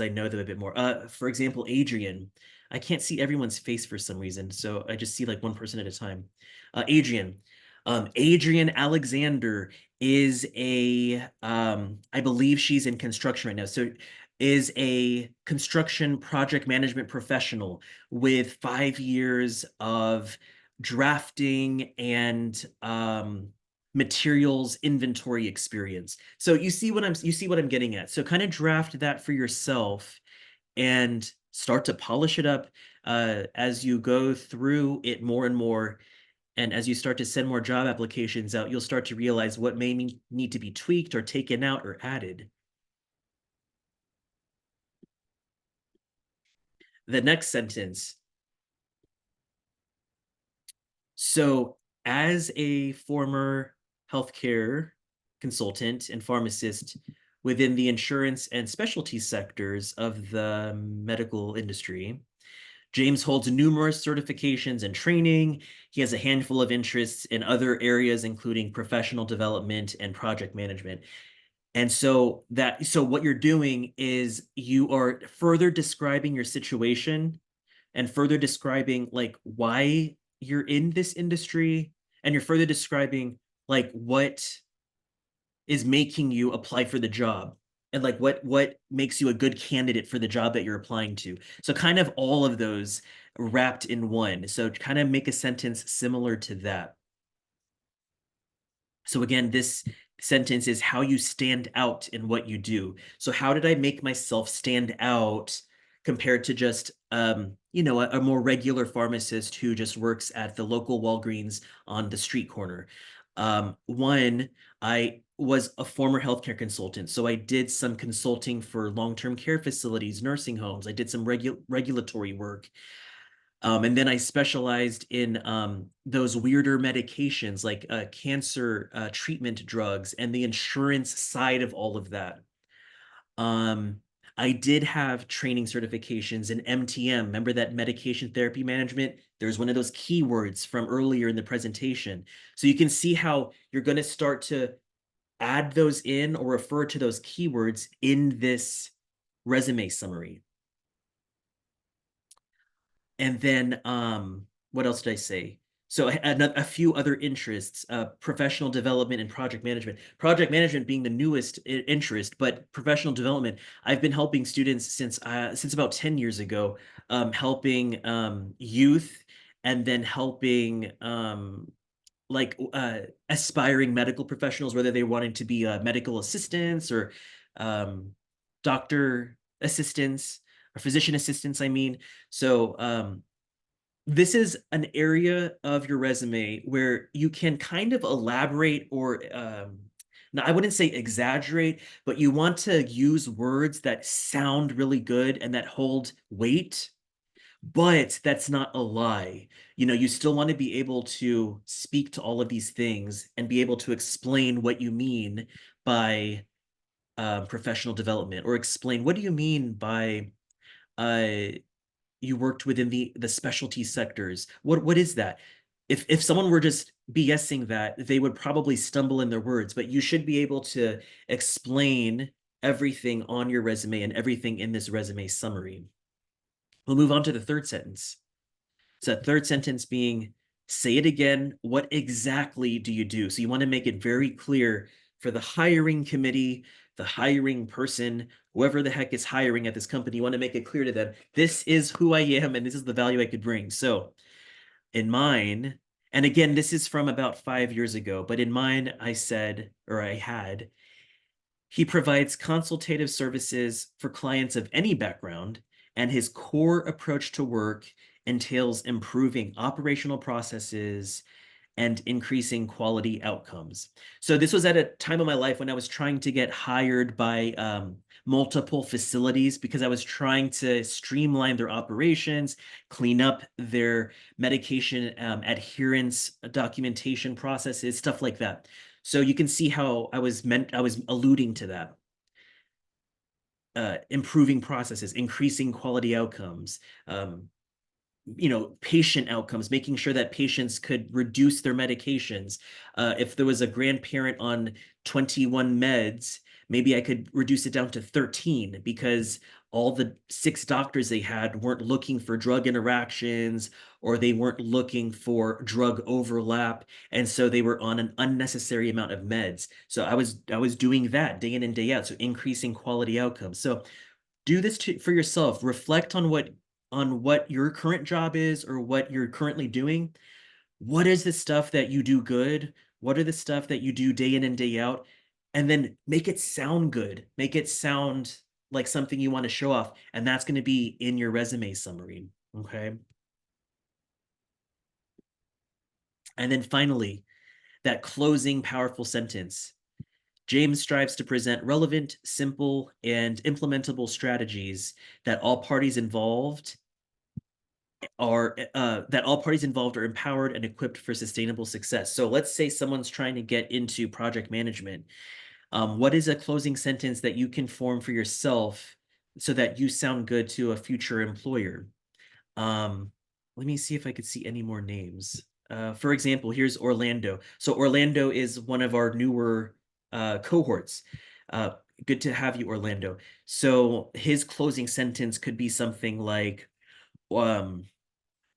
know them a bit more. For example, Adrian. I can't see everyone's face for some reason, so I just see like one person at a time. Adrian. Adrian Alexander is I believe she's in construction right now. So is a construction project management professional with 5 years of drafting and materials inventory experience. So you see what I'm getting at. So kind of draft that for yourself and start to polish it up as you go through it more and more. And as you start to send more job applications out, you'll start to realize what may need to be tweaked or taken out or added. The next sentence. So, as a former healthcare consultant and pharmacist within the insurance and specialty sectors of the medical industry, James holds numerous certifications and training. He has a handful of interests in other areas, including professional development and project management. And so what you're doing is you are further describing your situation and further describing like why you're in this industry, and you're further describing like what is making you apply for the job, and like what makes you a good candidate for the job that you're applying to. So kind of all of those wrapped in one. So kind of make a sentence similar to that. So again, this sentence is how you stand out in what you do. So how did I make myself stand out compared to just a more regular pharmacist who just works at the local Walgreens on the street corner? One, I was a former healthcare consultant, so I did some consulting for long-term care facilities, nursing homes. I did some regulatory work. And then I specialized in those weirder medications like cancer treatment drugs and the insurance side of all of that. Um, I did have training certifications in MTM. Remember that medication therapy management? There's one of those keywords from earlier in the presentation. So you can see how you're going to start to add those in or refer to those keywords in this resume summary. And then what else did I say? So a few other interests, professional development and project management. Project management being the newest interest, but professional development, I've been helping students since about 10 years ago, helping youth, and then helping aspiring medical professionals, whether they wanted to be medical assistants or um, doctor assistants or physician assistants, I mean. So this is an area of your resume where you can kind of elaborate or now, I wouldn't say exaggerate, but you want to use words that sound really good and that hold weight, but that's not a lie. You still want to be able to speak to all of these things and be able to explain what you mean by professional development, or explain what do you mean by uh, you worked within the specialty sectors. What is that? If someone were just BSing that, they would probably stumble in their words, but you should be able to explain everything on your resume and everything in this resume summary. We'll move on to the third sentence. So third sentence being, say it again, what exactly do you do? So you want to make it very clear for the hiring committee, the hiring person, whoever the heck is hiring at this company. You want to make it clear to them, this is who I am and this is the value I could bring. So in mine, and again, this is from about 5 years ago, but in mine, I said, or I had, he provides consultative services for clients of any background, and his core approach to work entails improving operational processes and increasing quality outcomes. So this was at a time of my life when I was trying to get hired by multiple facilities because I was trying to streamline their operations, clean up their medication adherence documentation processes, stuff like that. So you can see how I was alluding to that. Improving processes, increasing quality outcomes, patient outcomes, making sure that patients could reduce their medications. If there was a grandparent on 21 meds, maybe I could reduce it down to 13 because all the 6 doctors they had weren't looking for drug interactions, or they weren't looking for drug overlap, and so they were on an unnecessary amount of meds. So I was doing that day in and day out, so increasing quality outcomes. So do this for yourself. Reflect on what your current job is or what you're currently doing. What is the stuff that you do good? What are the stuff that you do day in and day out? And then make it sound good. Make it sound like something you want to show off. And that's going to be in your resume summary. Okay. And then finally, that closing powerful sentence. James strives to present relevant, simple, and implementable strategies that all parties involved are empowered and equipped for sustainable success. So let's say someone's trying to get into project management. What is a closing sentence that you can form for yourself so that you sound good to a future employer? Um, Let me see if I could see any more names. For example, here's Orlando. So Orlando is one of our newer cohorts. Uh, Good to have you, Orlando. So his closing sentence could be something like, um,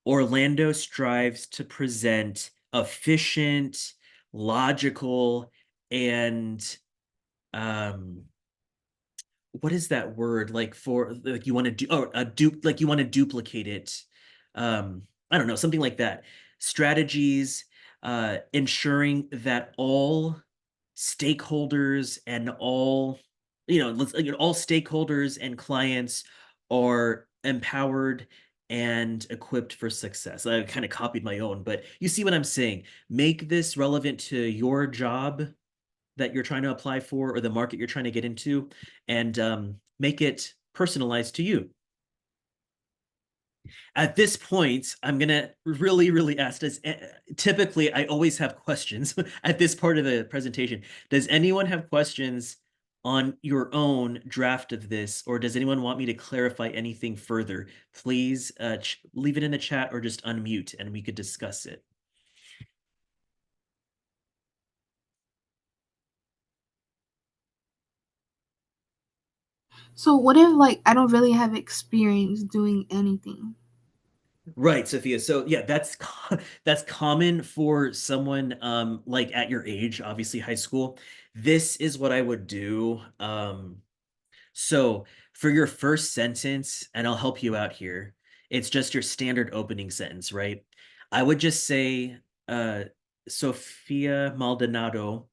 Orlando strives to present efficient, logical, and um, what is that word like for like you want to do a dupe like you want to duplicate it. I don't know, something like that. Strategies, ensuring that all stakeholders and all all stakeholders and clients are empowered and equipped for success. I kind of copied my own, but you see what I'm saying. Make this relevant to your job that you're trying to apply for or the market you're trying to get into, and make it personalized to you. At this point, I'm gonna really, really ask this. Typically, I always have questions at this part of the presentation. Does anyone have questions on your own draft of this, or does anyone want me to clarify anything further? Please leave it in the chat or just unmute and we could discuss it. So what if like I don't really have experience doing anything? Right, Sophia. So yeah, that's common for someone like at your age, obviously high school. This is what I would do. So for your first sentence, and I'll help you out here, it's just your standard opening sentence, right? I would just say uh Sophia Maldonado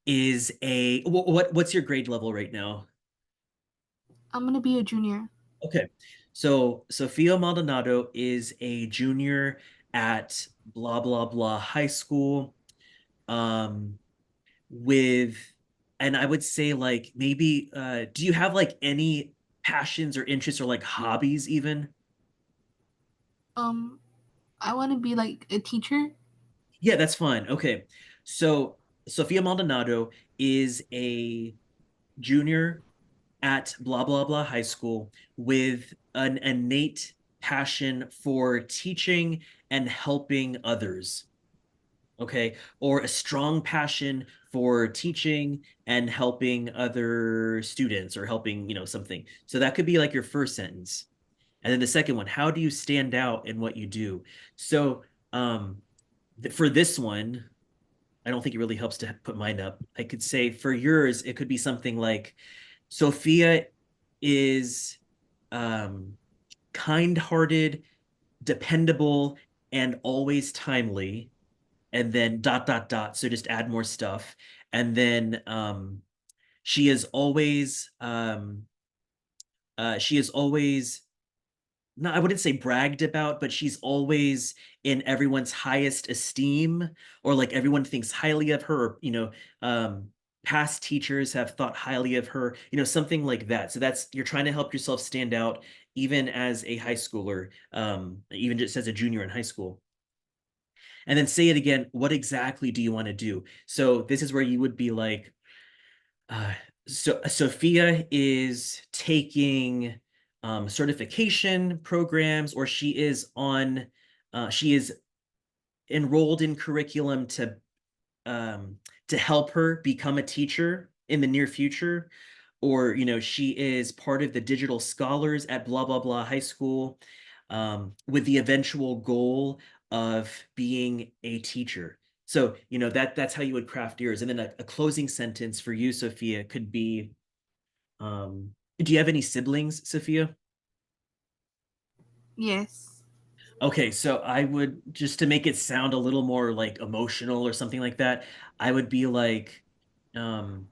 is a what's your grade level right now? I'm gonna be a junior. Okay. So Sophia Maldonado is a junior at blah blah blah high school. Um with and I would say like maybe do you have like any passions or interests or like hobbies even? Um, I want to be like a teacher. Yeah, that's fine. Okay. So Sophia Maldonado is a junior at blah blah blah high school with an innate passion for teaching and helping others. Okay, or a strong passion for teaching and helping other students or helping, something. So that could be like your first sentence. And then the second one, how do you stand out in what you do? So for this one, I don't think it really helps to put mine up. I could say for yours, it could be something like Sophia is um, kind-hearted, dependable, and always timely. And then dot dot dot. So just add more stuff. And then she is always she is always no, I wouldn't say bragged about, but she's always in everyone's highest esteem, or like everyone thinks highly of her, or, past teachers have thought highly of her, something like that. So that's you're trying to help yourself stand out even as a high schooler, even just as a junior in high school. And then say it again. What exactly do you want to do? So this is where you would be like, uh, so Sophia is taking certification programs, or she is enrolled in curriculum to help her become a teacher in the near future, or she is part of the digital scholars at blah blah blah high school, with the eventual goal of being a teacher. So that's how you would craft yours. And then a closing sentence for you, Sophia, could be, do you have any siblings, Sophia? Yes. Okay, so I would, just to make it sound a little more like emotional or something like that, I would be like, um,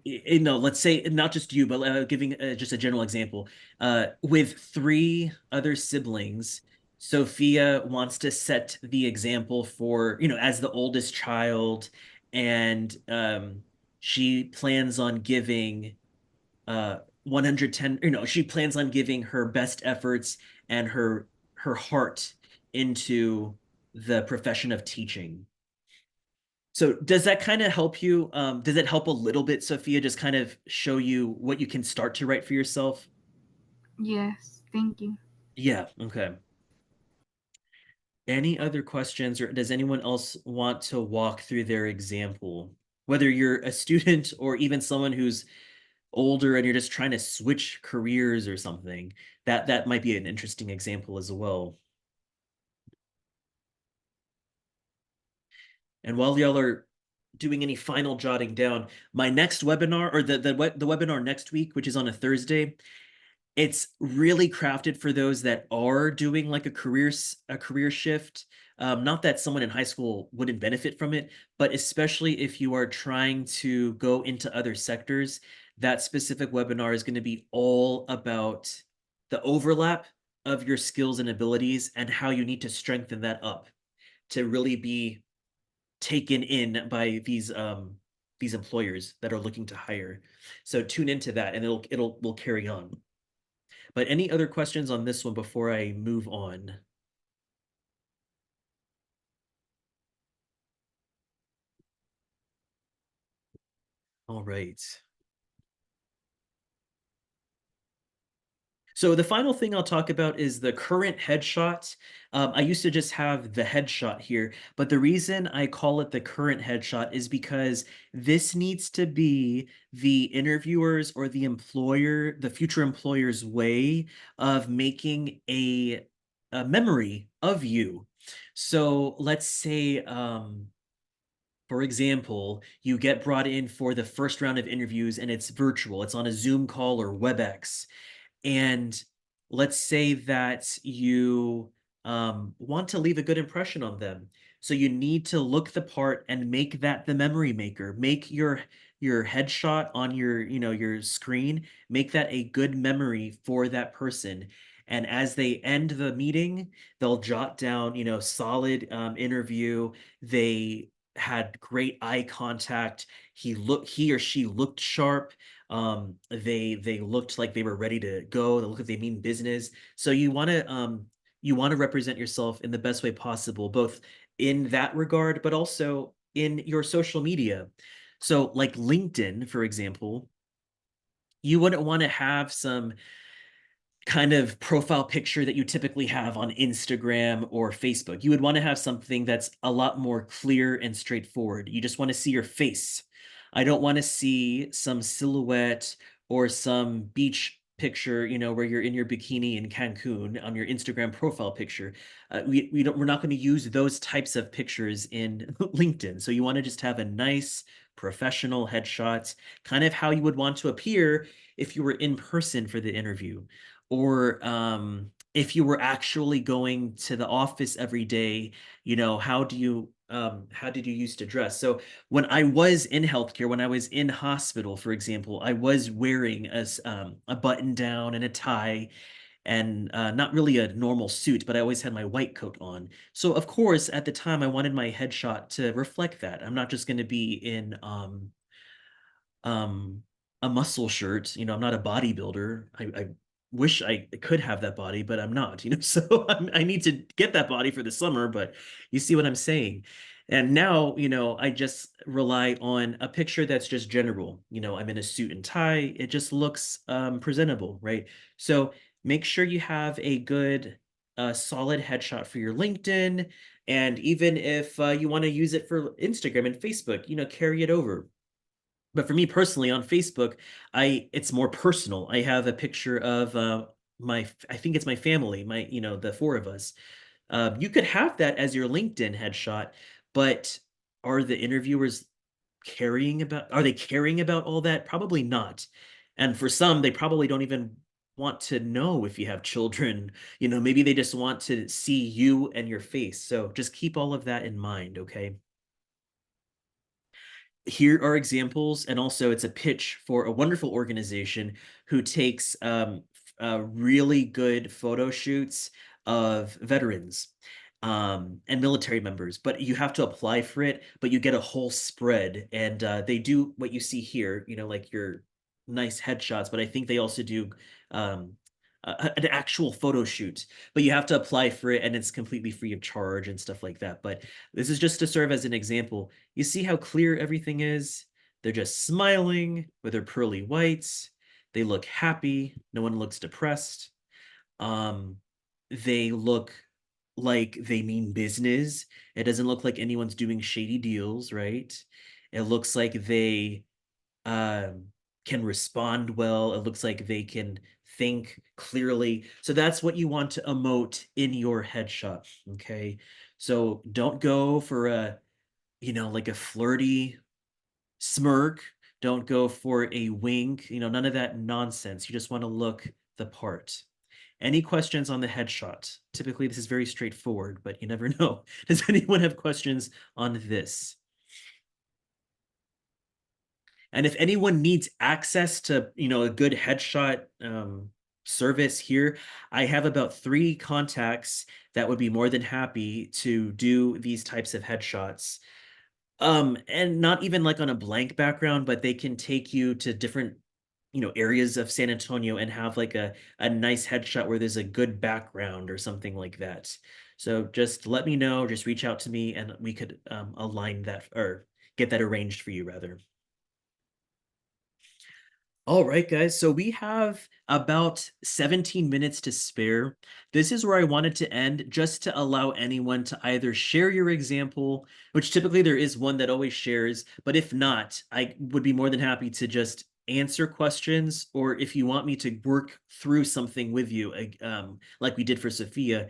let's say not just you, but just a general example. With three other siblings, Sophia wants to set the example for, as the oldest child, and she plans on giving 110, she plans on giving her best efforts and her heart into the profession of teaching. So does that kind of help you? Does it help a little bit, Sophia, just kind of show you what you can start to write for yourself? Yes, thank you. Yeah, okay. Any other questions, or does anyone else want to walk through their example? Whether you're a student or even someone who's older and you're just trying to switch careers or something, that might be an interesting example as well. And while y'all are doing any final jotting down, my next webinar, or the webinar next week, which is on a Thursday, it's really crafted for those that are doing like a career shift. Not that someone in high school wouldn't benefit from it, but especially if you are trying to go into other sectors, that specific webinar is going to be all about the overlap of your skills and abilities and how you need to strengthen that up to really be taken in by these employers that are looking to hire. So tune into that, and will carry on. But any other questions on this one before I move on? All right. So the final thing I'll talk about is the current headshot. I used to just have the headshot here, but the reason I call it the current headshot is because this needs to be the interviewer's or the future employer's way of making a memory of you. So let's say, for example, you get brought in for the first round of interviews and it's virtual, it's on a Zoom call or WebEx. And let's say that you want to leave a good impression on them. So you need to look the part and make that the memory maker. Make your headshot on your screen, make that a good memory for that person. And as they end the meeting, they'll jot down, solid interview. They had great eye contact. He or she looked sharp. They looked like they were ready to go. They look like they mean business. So you want to represent yourself in the best way possible, both in that regard, but also in your social media. So like LinkedIn, for example, you wouldn't want to have some kind of profile picture that you typically have on Instagram or Facebook. You would want to have something that's a lot more clear and straightforward. You just want to see your face. I don't want to see some silhouette or some beach picture, where you're in your bikini in Cancun on your Instagram profile picture. We're not going to use those types of pictures in LinkedIn. So you want to just have a nice professional headshot, kind of how you would want to appear if you were in person for the interview, or if you were actually going to the office every day, how did you used to dress? So when I was in healthcare, when I was in hospital, for example, I was wearing a button down and a tie, and not really a normal suit, but I always had my white coat on. So of course, at the time, I wanted my headshot to reflect that. I'm not just going to be in um a muscle shirt. I'm not a bodybuilder. I wish I could have that body, but I'm not. So I need to get that body for the summer, but you see what I'm saying. And now, I just rely on a picture that's just general. I'm in a suit and tie. It just looks presentable, right? So make sure you have a good solid headshot for your LinkedIn. And even if you want to use it for Instagram and Facebook, carry it over. But for me personally, on Facebook, it's more personal. I have a picture of I think it's my family, the four of us. You could have that as your LinkedIn headshot, but are the interviewers are they caring about all that? Probably not. And for some, they probably don't even want to know if you have children. Maybe they just want to see you and your face. So just keep all of that in mind, okay? Here are examples, and also it's a pitch for a wonderful organization who takes really good photo shoots of veterans and military members, but you have to apply for it, but you get a whole spread. And they do what you see here, like your nice headshots, but I think they also do um, an actual photo shoot, but you have to apply for it and it's completely free of charge and stuff like that. But this is just to serve as an example. You see how clear everything is? They're just smiling with their pearly whites. They look happy. No one looks depressed. Um, they look like they mean business. It doesn't look like anyone's doing shady deals, right? It looks like they um, can respond well. It looks like they can think clearly. So that's what you want to emote in your headshot. Okay. So don't go for like a flirty smirk. Don't go for a wink, none of that nonsense. You just want to look the part. Any questions on the headshot? Typically, this is very straightforward, but you never know. Does anyone have questions on this? And if anyone needs access to, a good headshot service here, I have about 3 contacts that would be more than happy to do these types of headshots. And not even like on a blank background, but they can take you to different, areas of San Antonio and have like a nice headshot where there's a good background or something like that. So just let me know, just reach out to me and we could align that or get that arranged for you rather. All right, guys. So we have about 17 minutes to spare. This is where I wanted to end just to allow anyone to either share your example, which typically there is one that always shares, but if not, I would be more than happy to just answer questions, or if you want me to work through something with you, like we did for Sophia,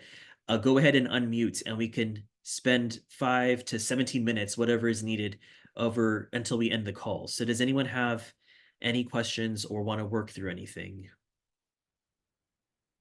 go ahead and unmute and we can spend 5 to 17 minutes, whatever is needed, over until we end the call. So does anyone have any questions or want to work through anything?